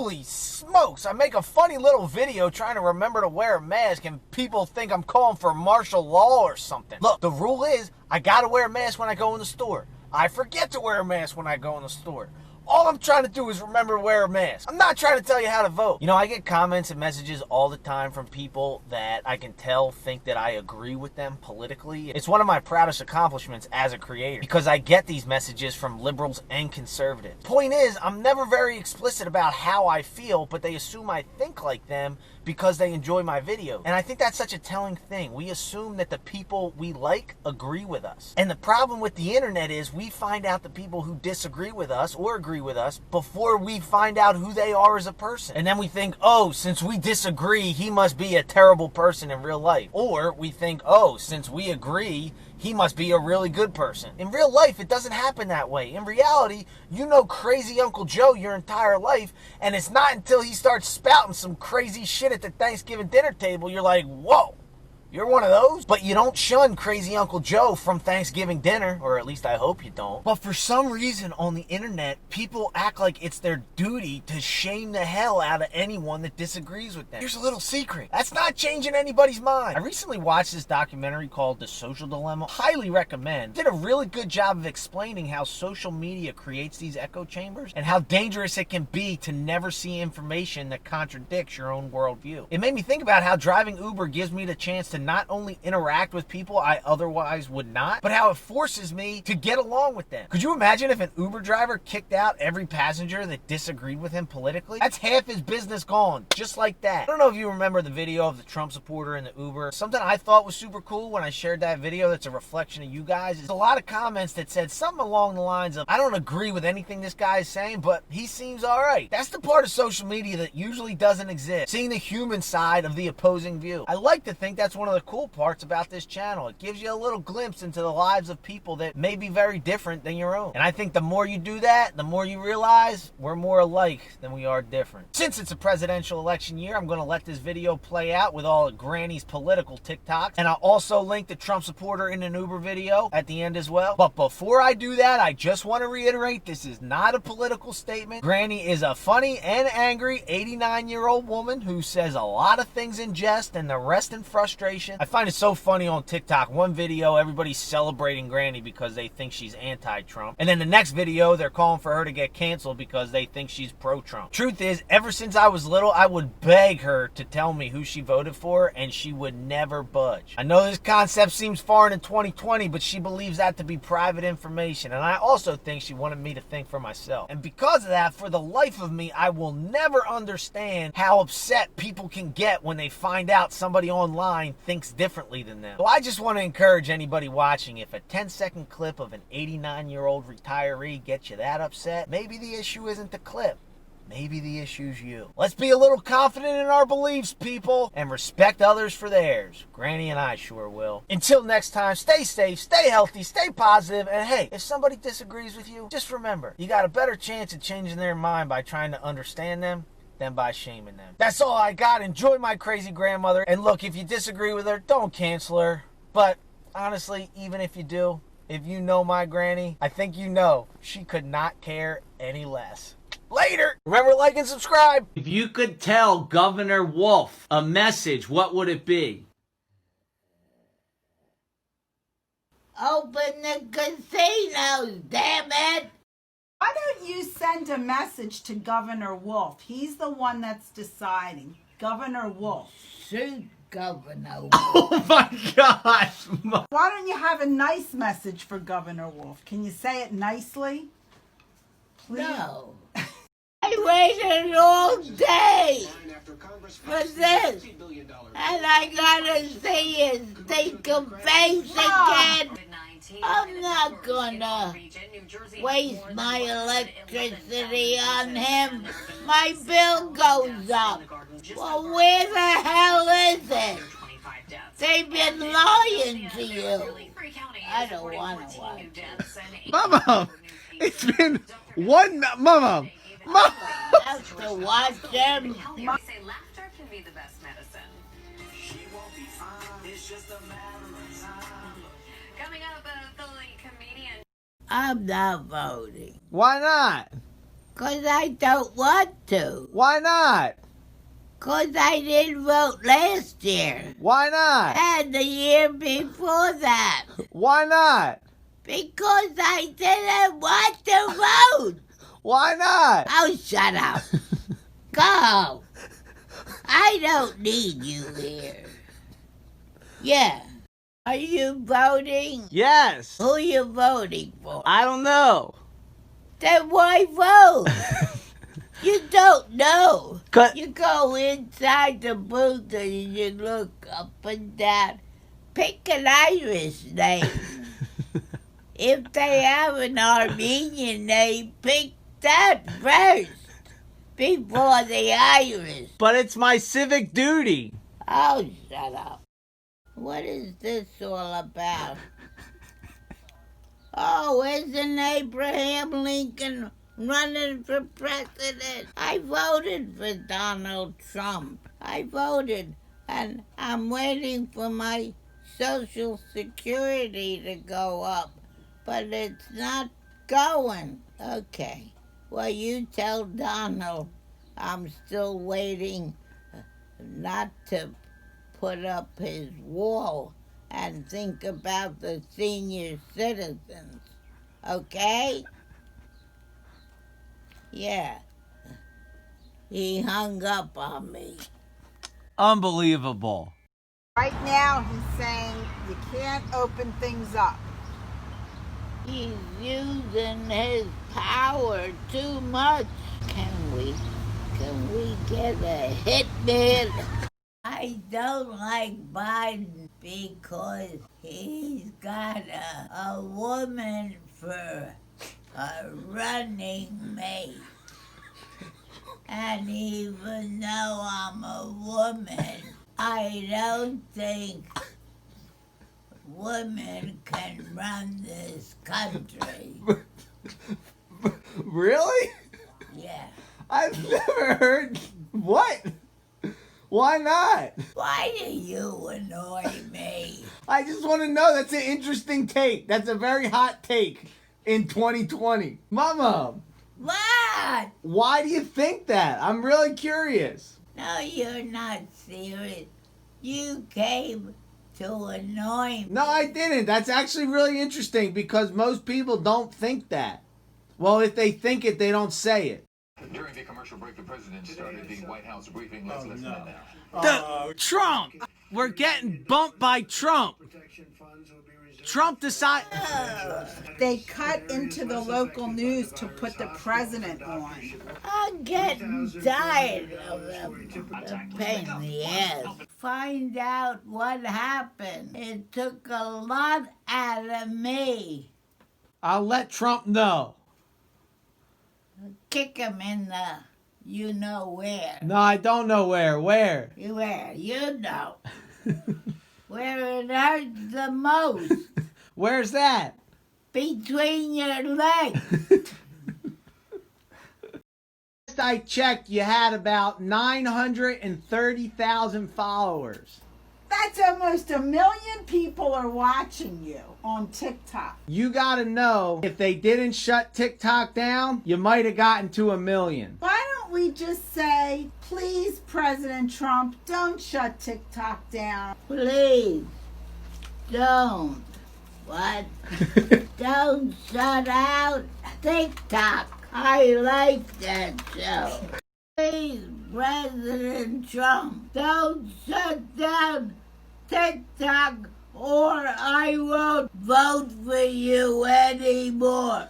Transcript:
Holy smokes, I make a funny little video trying to remember to wear a mask and people think I'm calling for martial law or something. Look, the rule is I gotta wear a mask when I go in the store. I forget to wear a mask when I go in the store. All I'm trying to do is remember to wear a mask. I'm not trying to tell you how to vote. You know, I get comments and messages all the time from people that I can tell think that I agree with them politically. It's one of my proudest accomplishments as a creator because I get these messages from liberals and conservatives. Point is, I'm never very explicit about how I feel, but they assume I think like them because they enjoy my video. And I think that's such a telling thing. We assume that the people we like agree with us. And the problem with the internet is we find out the people who disagree with us or agree with us before we find out who they are as a person. And then we think, oh, since we disagree, he must be a terrible person in real life. Or we think, oh, since we agree, he must be a really good person. In real life, it doesn't happen that way. In reality, you know crazy Uncle Joe your entire life, and it's not until he starts spouting some crazy shit at the Thanksgiving dinner table, you're like, whoa, you're one of those? But you don't shun crazy Uncle Joe from Thanksgiving dinner, or at least I hope you don't. But for some reason on the internet, people act like it's their duty to shame the hell out of anyone that disagrees with them. Here's a little secret. That's not changing anybody's mind. I recently watched this documentary called The Social Dilemma. Highly recommend. Did a really good job of explaining how social media creates these echo chambers and how dangerous it can be to never see information that contradicts your own worldview. It made me think about how driving Uber gives me the chance to not only interact with people I otherwise would not, but how it forces me to get along with them. Could you imagine if an Uber driver kicked out every passenger that disagreed with him politically? That's half his business gone, just like that. I don't know if you remember the video of the Trump supporter in the Uber. Something I thought was super cool when I shared that video that's a reflection of you guys. There's a lot of comments that said something along the lines of, I don't agree with anything this guy is saying, but he seems all right. That's the part of social media that usually doesn't exist. Seeing the human side of the opposing view. I like to think that's one of the cool parts about this channel. It gives you a little glimpse into the lives of people that may be very different than your own. And I think the more you do that, the more you realize we're more alike than we are different. Since it's a presidential election year, I'm going to let this video play out with all of Granny's political TikToks. And I'll also link the Trump supporter in an Uber video at the end as well. But before I do that, I just want to reiterate, this is not a political statement. Granny is a funny and angry 89-year-old woman who says a lot of things in jest and the rest in frustration. I find it so funny on TikTok. One video, everybody's celebrating Granny because they think she's anti-Trump. And then the next video, they're calling for her to get canceled because they think she's pro-Trump. Truth is, ever since I was little, I would beg her to tell me who she voted for, and she would never budge. I know this concept seems foreign in 2020, but she believes that to be private information. And I also think she wanted me to think for myself. And because of that, for the life of me, I will never understand how upset people can get when they find out somebody online thinks differently than them. So I just want to encourage anybody watching, if a 10-second clip of an 89-year-old retiree gets you that upset, maybe the issue isn't the clip. Maybe the issue's you. Let's be a little confident in our beliefs, people, and respect others for theirs. Granny and I sure will. Until next time, stay safe, stay healthy, stay positive, and hey, if somebody disagrees with you, just remember, you got a better chance of changing their mind by trying to understand them than by shaming them. That's all I got. Enjoy my crazy grandmother. And look, if you disagree with her, don't cancel her. But honestly, even if you do, if you know my granny, I think you know she could not care any less. Later! Remember, like and subscribe. If you could tell Governor Wolf a message, what would it be? Open the casinos, damn it! Why don't you send a message to Governor Wolf? He's the one that's deciding. Governor Wolf. Shoot, Governor Wolf. Oh my gosh! Why don't you have a nice message for Governor Wolf? Can you say it nicely? Please. No. I waited all day for this, and I gotta see his stinking face again. I'm not gonna waste my electricity on him. My bill goes up. Well, where the hell is it? They've been lying to you. I don't want to watch it. Mama, it's been one... Mama! Mama! I have to watch them. They say laughter can be the best medicine. She won't be fine. It's just a matter of time. Coming up, a Philly comedian. I'm not voting. Why not? 'Cause I don't want to. Why not? 'Cause I didn't vote last year. Why not? And the year before that. Why not? Because I didn't want to vote. Why not? Oh, shut up. Go. I don't need you here. Yeah. Are you voting? Yes. Who are you voting for? I don't know. Then why vote? You don't know. Cut. You go inside the booth and you look up and down. Pick an Irish name. If they have an Armenian name, pick that first before the Irish. But it's my civic duty. Oh, shut up. What is this all about? Oh, isn't Abraham Lincoln running for president? I voted for Donald Trump. I voted, and I'm waiting for my Social Security to go up, but it's not going. Okay, well, you tell Donald I'm still waiting not to put up his wall and think about the senior citizens, okay? Yeah. He hung up on me. Unbelievable. Right now, he's saying you can't open things up. He's using his power too much. Can we get a hitman? I don't like Biden because he's got a woman for a running mate. And even though I'm a woman, I don't think women can run this country. Really? Yeah. I've never heard. What? Why not? Why do you annoy me? I just want to know. That's an interesting take. That's a very hot take in 2020. Mama, What? why do you think that? I'm really curious. No, you're not serious. You came to annoy me. No, I didn't. That's actually really interesting because most people don't think that. Well, if they think it, they don't say it. During the commercial break, the president started the White House briefing. Let's listen in now. Trump! We're getting bumped by Trump. Trump decided. They cut into the local news to put the president on. I'm getting tired of them. A pain in the ass. Find out what happened. It took a lot out of me. I'll let Trump know. Kick him in the you know where. No, I don't know where. Where? Where? You know. Where it hurts the most. Where's that? Between your legs. Last I checked, you had about 930,000 followers. That's almost 1 million people are watching you on TikTok. You gotta know, if they didn't shut TikTok down, you might have gotten to 1 million. Why don't we just say, please, President Trump, don't shut TikTok down? Please. Don't. What? Don't shut out TikTok. I like that show. Please, President Trump, don't shut down TikTok or I won't vote for you anymore.